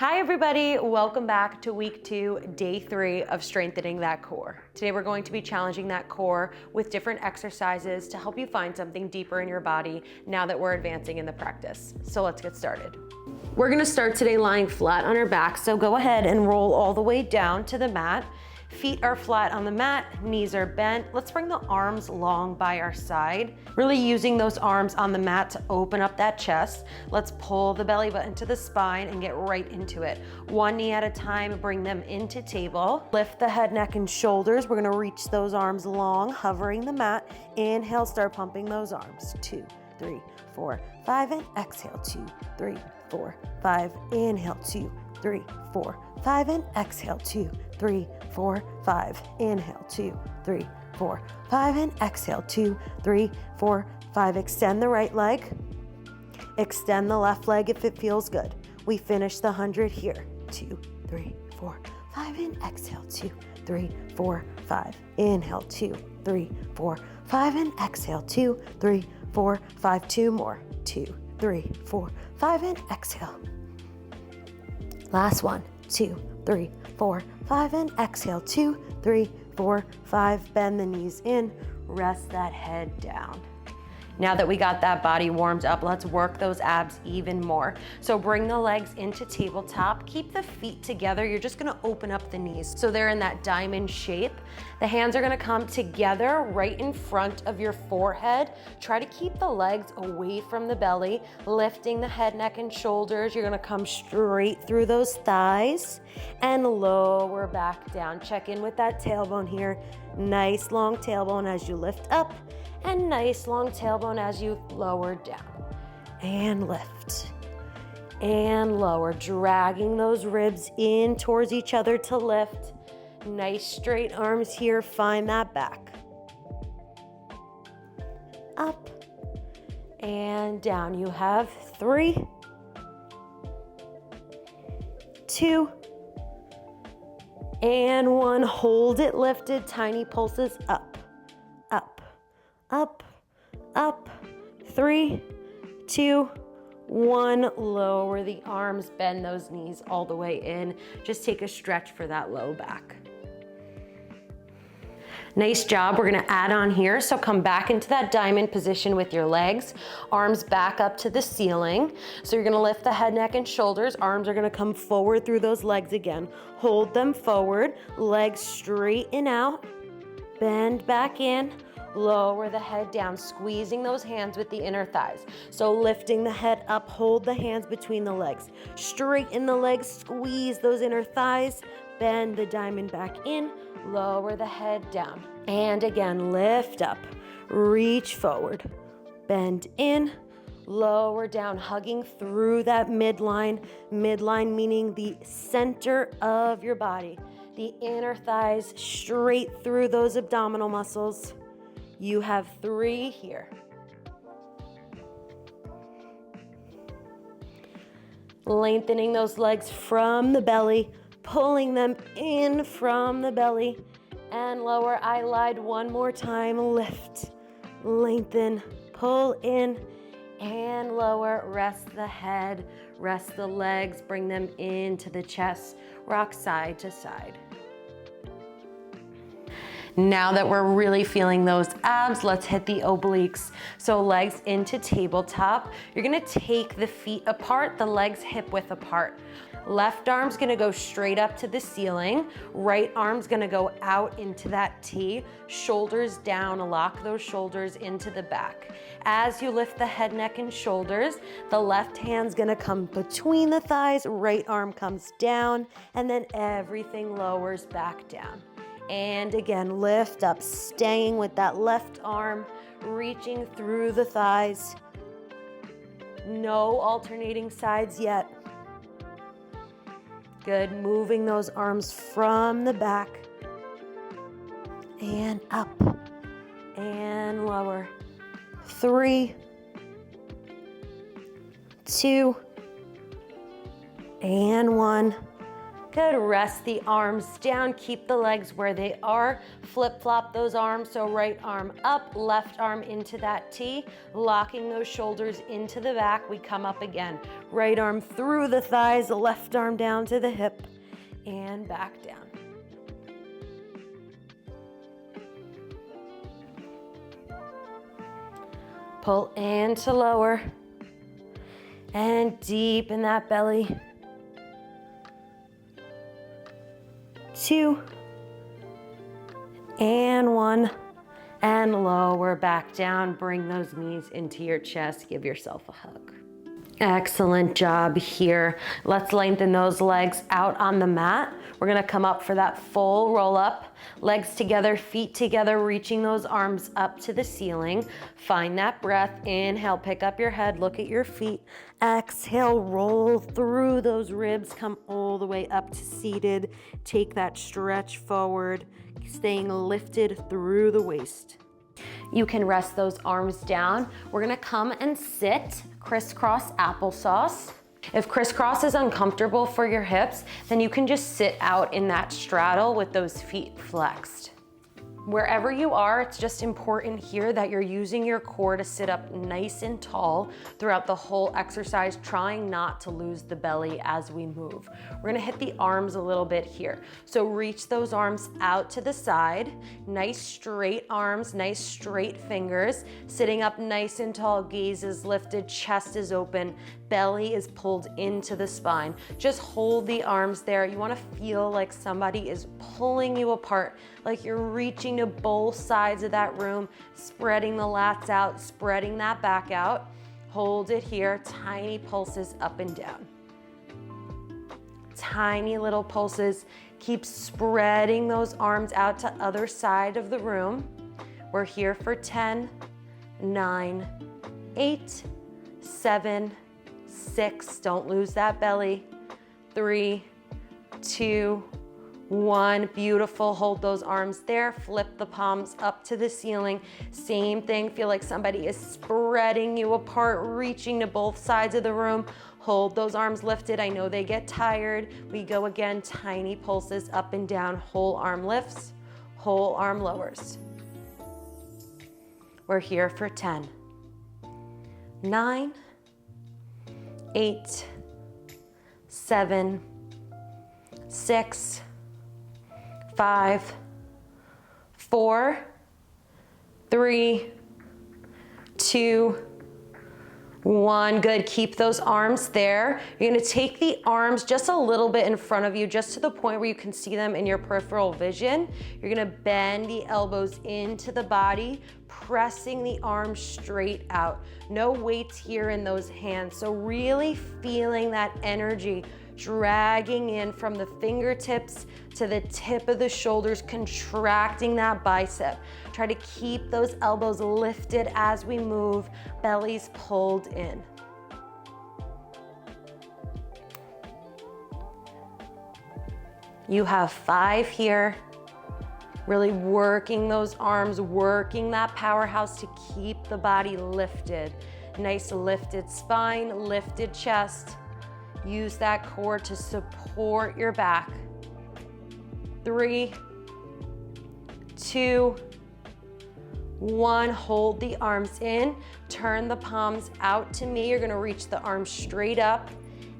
Hi everybody, welcome back to week 2, day 3 of strengthening that core. Today we're going to be challenging that core with different exercises to help you find something deeper in your body now that we're advancing in the practice. So let's get started. We're gonna start today lying flat on our back, so go ahead and roll all the way down to the mat. Feet are flat on the mat, knees are bent. Let's bring the arms long by our side. Really using those arms on the mat to open up that chest. Let's pull the belly button to the spine and get right into it. One knee at a time, bring them into table. Lift the head, neck, and shoulders. We're gonna reach those arms long, hovering the mat. Inhale, start pumping those arms. 2, 3, 4, 5, and exhale. 2, 3, 4, 5. Inhale, 2, 3, 4, 5, and exhale. 2, 3, 4, 5. Inhale, 2, 3, 4, 5, and exhale. 2, 3, 4, 5. Extend the right leg. Extend the left leg if it feels good. We finish the 100 here. 2, 3, 4, 5, and exhale. 2, 3, 4, 5. Inhale, 2, 3, 4, 5, and exhale. 2, 3, 4, 5. 2 more. 2, 3, 4, 5, and exhale. Last one. 2, 3, 4, 5, and exhale. 2, 3, 4, 5. Bend the knees in, rest that head down. Now that we got that body warmed up, let's work those abs even more. So bring the legs into tabletop, keep the feet together. You're just gonna open up the knees so they're in that diamond shape. The hands are gonna come together right in front of your forehead. Try to keep the legs away from the belly, lifting the head, neck, and shoulders. You're gonna come straight through those thighs and lower back down. Check in with that tailbone here. Nice long tailbone as you lift up, and nice long tailbone as you lower down. And lift. And lower, dragging those ribs in towards each other to lift. Nice straight arms here, find that back. Up and down. You have 3, 2, and 1. Hold it lifted, tiny pulses up, up, up, up. 3, 2, 1. Lower the arms, bend those knees all the way in. Just take a stretch for that low back. Nice job. We're gonna add on here. So come back into that diamond position with your legs, arms back up to the ceiling. So you're gonna lift the head, neck, and shoulders. Arms are gonna come forward through those legs again. Hold them forward, legs straighten out, bend back in, lower the head down, squeezing those hands with the inner thighs. So lifting the head up, hold the hands between the legs. Straighten the legs, squeeze those inner thighs, bend the diamond back in, lower the head down. And again, lift up, reach forward, bend in, lower down, hugging through that midline. Midline meaning the center of your body. The inner thighs straight through those abdominal muscles. You have 3 here. Lengthening those legs from the belly, pulling them in from the belly, and lower. I lied one more time. Lift, lengthen, pull in, and lower. Rest the head, rest the legs, bring them into the chest. Rock side to side. Now that we're really feeling those abs, let's hit the obliques. So legs into tabletop. You're gonna take the feet apart, the legs hip width apart. Left arm's gonna go straight up to the ceiling. Right arm's gonna go out into that T. Shoulders down, lock those shoulders into the back. As you lift the head, neck, and shoulders, the left hand's gonna come between the thighs, right arm comes down, and then everything lowers back down. And again, lift up, staying with that left arm, reaching through the thighs. No alternating sides yet. Good, moving those arms from the back and up and lower. 3, 2, and 1. Good, rest the arms down, keep the legs where they are. Flip-flop those arms, so right arm up, left arm into that T, locking those shoulders into the back. We come up again. Right arm through the thighs, left arm down to the hip, and back down. Pull into lower, and deep in that belly. 2, and 1, and lower back down. Bring those knees into your chest. Give yourself a hug. Excellent job here. Let's lengthen those legs out on the mat. We're gonna come up for that full roll up. Legs together, feet together, reaching those arms up to the ceiling. Find that breath. Inhale, pick up your head, look at your feet. Exhale, roll through those ribs, come all the way up to seated. Take that stretch forward, staying lifted through the waist. You can rest those arms down. We're gonna come and sit crisscross applesauce. If crisscross is uncomfortable for your hips, then you can just sit out in that straddle with those feet flexed. Wherever you are, it's just important here that you're using your core to sit up nice and tall throughout the whole exercise, trying not to lose the belly as we move. We're gonna hit the arms a little bit here. So reach those arms out to the side. Nice straight arms, nice straight fingers. Sitting up nice and tall, gaze is lifted, chest is open, belly is pulled into the spine. Just hold the arms there. You wanna feel like somebody is pulling you apart, like you're reaching to both sides of that room, spreading the lats out, spreading that back out. Hold it here, tiny pulses up and down. Tiny little pulses. Keep spreading those arms out to other side of the room. We're here for 10, 9, 8, 7, 6, don't lose that belly. 3, 2, 1, beautiful. Hold those arms there. Flip the palms up to the ceiling. Same thing, feel like somebody is spreading you apart, reaching to both sides of the room. Hold those arms lifted. I know they get tired. We go again, tiny pulses up and down. Whole arm lifts, whole arm lowers. We're here for 10, 9, 8, 7, 6, 5, 4, 3, 2, 1. Good, keep those arms there. You're gonna take the arms just a little bit in front of you, just to the point where you can see them in your peripheral vision. You're gonna bend the elbows into the body, pressing the arms straight out. No weights here in those hands. So really feeling that energy dragging in from the fingertips to the tip of the shoulders, contracting that bicep. Try to keep those elbows lifted as we move, bellies pulled in. You have 5 here. Really working those arms, working that powerhouse to keep the body lifted. Nice lifted spine, lifted chest. Use that core to support your back. 3, 2, 1. Hold the arms in. Turn the palms out to me. You're gonna reach the arms straight up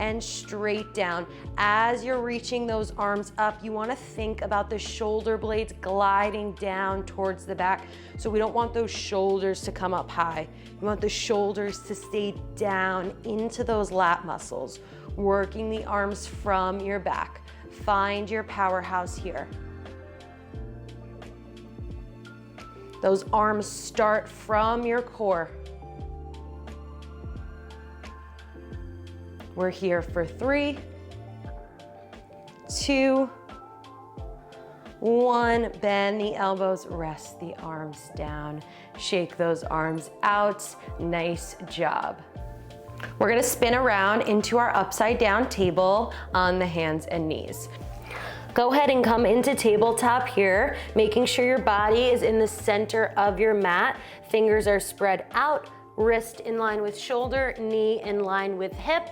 and straight down. As you're reaching those arms up, you wanna think about the shoulder blades gliding down towards the back. So we don't want those shoulders to come up high. You want the shoulders to stay down into those lat muscles, working the arms from your back. Find your powerhouse here. Those arms start from your core. We're here for 3, 2, 1. Bend the elbows, rest the arms down. Shake those arms out. Nice job. We're gonna spin around into our upside down table on the hands and knees. Go ahead and come into tabletop here, making sure your body is in the center of your mat. Fingers are spread out, wrist in line with shoulder, knee in line with hip.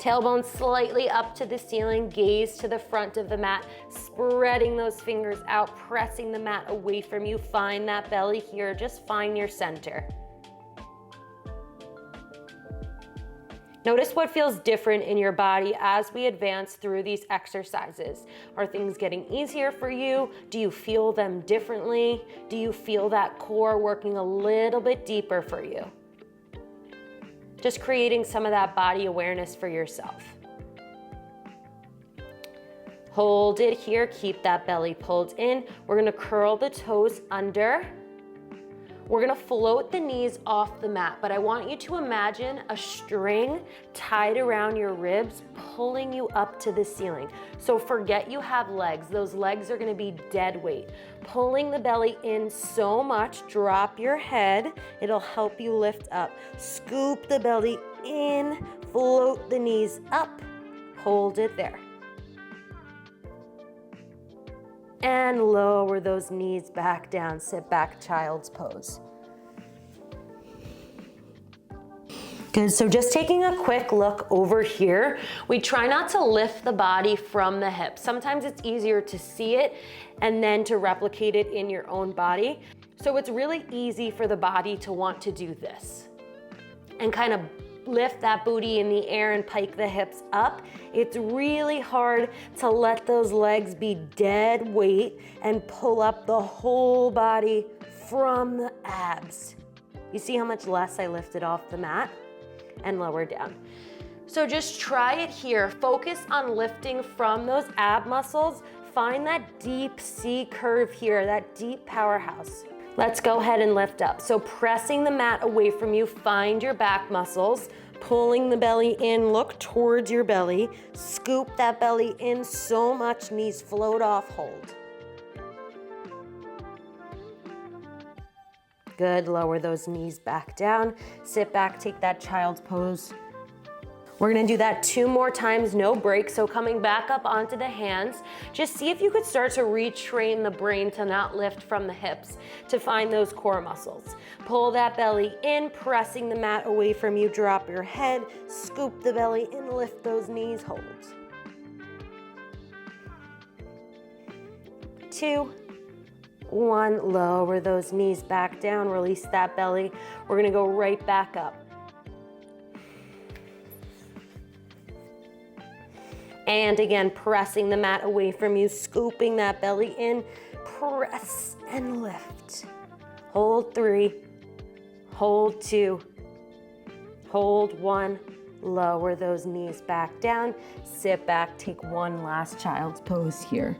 Tailbone slightly up to the ceiling, gaze to the front of the mat, spreading those fingers out, pressing the mat away from you. Find that belly here, just find your center. Notice what feels different in your body as we advance through these exercises. Are things getting easier for you? Do you feel them differently? Do you feel that core working a little bit deeper for you? Just creating some of that body awareness for yourself. Hold it here, keep that belly pulled in. We're gonna curl the toes under. We're gonna float the knees off the mat, but I want you to imagine a string tied around your ribs, pulling you up to the ceiling. So forget you have legs. Those legs are gonna be dead weight. Pulling the belly in so much, drop your head. It'll help you lift up. Scoop the belly in, float the knees up, hold it there. And lower those knees back down, sit back, child's pose. Good, so just taking a quick look over here, we try not to lift the body from the hips. Sometimes it's easier to see it and then to replicate it in your own body. So it's really easy for the body to want to do this and kind of lift that booty in the air and pike the hips up. It's really hard to let those legs be dead weight and pull up the whole body from the abs. You see how much less I lifted off the mat and lower down. So just try it here. Focus on lifting from those ab muscles. Find that deep C curve here, that deep powerhouse. Let's go ahead and lift up. So pressing the mat away from you, find your back muscles, pulling the belly in, look towards your belly, scoop that belly in so much, knees float off, hold. Good, lower those knees back down, sit back, take that child's pose. We're gonna do that 2 more times, no break. So coming back up onto the hands, just see if you could start to retrain the brain to not lift from the hips, to find those core muscles. Pull that belly in, pressing the mat away from you, drop your head, scoop the belly in, lift those knees, hold. 2, 1, lower those knees back down, release that belly. We're gonna go right back up. And again, pressing the mat away from you, scooping that belly in, press and lift. Hold 3, hold 2, hold 1, lower those knees back down, sit back, take one last child's pose here.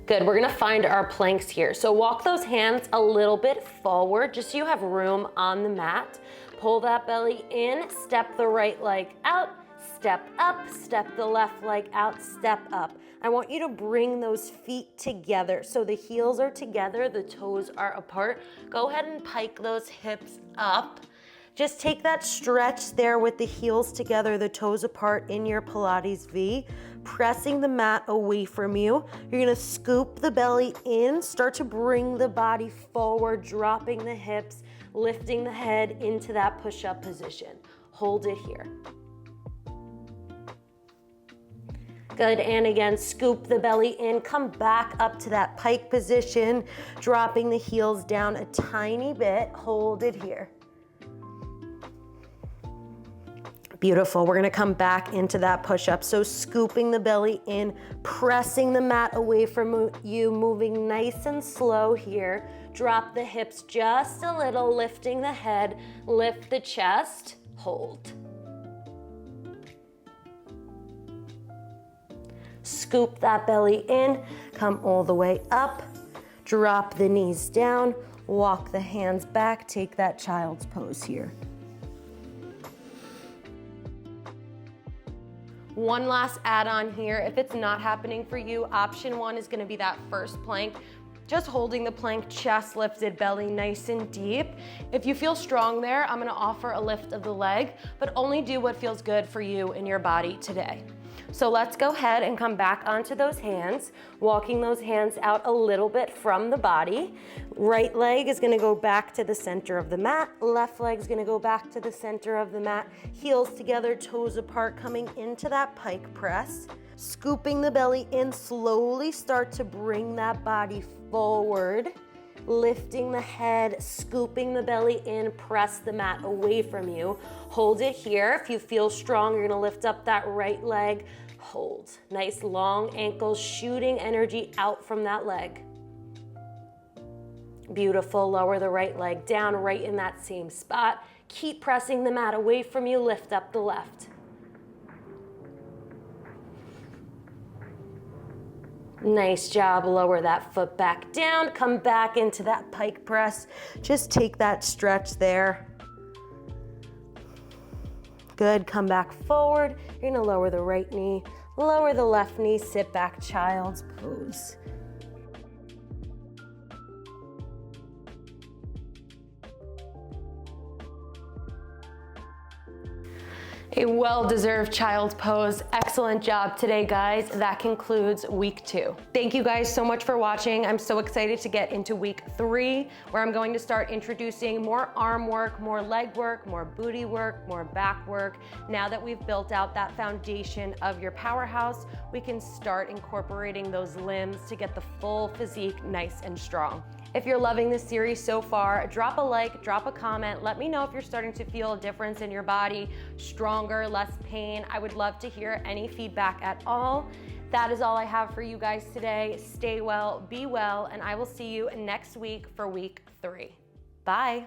Good, we're gonna find our planks here. So walk those hands a little bit forward, just so you have room on the mat. Pull that belly in, step the right leg out, step up, step the left leg out, step up. I want you to bring those feet together. So the heels are together, the toes are apart. Go ahead and pike those hips up. Just take that stretch there with the heels together, the toes apart in your Pilates V. Pressing the mat away from you. You're gonna scoop the belly in, start to bring the body forward, dropping the hips, lifting the head into that push-up position. Hold it here. Good, and again, scoop the belly in, come back up to that pike position, dropping the heels down a tiny bit, hold it here. Beautiful, we're gonna come back into that push-up. So scooping the belly in, pressing the mat away from you, moving nice and slow here. Drop the hips just a little, lifting the head, lift the chest, hold. Scoop that belly in, come all the way up, drop the knees down, walk the hands back, take that child's pose here. One last add-on here. If it's not happening for you, option 1 is gonna be that first plank. Just holding the plank, chest lifted, belly nice and deep. If you feel strong there, I'm gonna offer a lift of the leg, but only do what feels good for you and your body today. So let's go ahead and come back onto those hands, walking those hands out a little bit from the body. Right leg is gonna go back to the center of the mat. Left leg is gonna go back to the center of the mat. Heels together, toes apart, coming into that pike press. Scooping the belly in, slowly start to bring that body forward. Lifting the head, scooping the belly in, press the mat away from you. Hold it here. If you feel strong, you're gonna lift up that right leg. Hold. Nice long ankles, shooting energy out from that leg. Beautiful. Lower the right leg down right in that same spot. Keep pressing the mat away from you. Lift up the left. Nice job. Lower that foot back down. Come back into that pike press. Just take that stretch there. Good. Come back forward. You're going to lower the right knee, lower the left knee, sit back, child's pose. A well-deserved child's pose. Excellent job today, guys. That concludes week 2. Thank you guys so much for watching. I'm so excited to get into week 3, where I'm going to start introducing more arm work, more leg work, more booty work, more back work. Now that we've built out that foundation of your powerhouse, we can start incorporating those limbs to get the full physique nice and strong. If you're loving this series so far, drop a like, drop a comment. Let me know if you're starting to feel a difference in your body, stronger, less pain. I would love to hear any feedback at all. That is all I have for you guys today. Stay well, be well, and I will see you next week for week 3. Bye.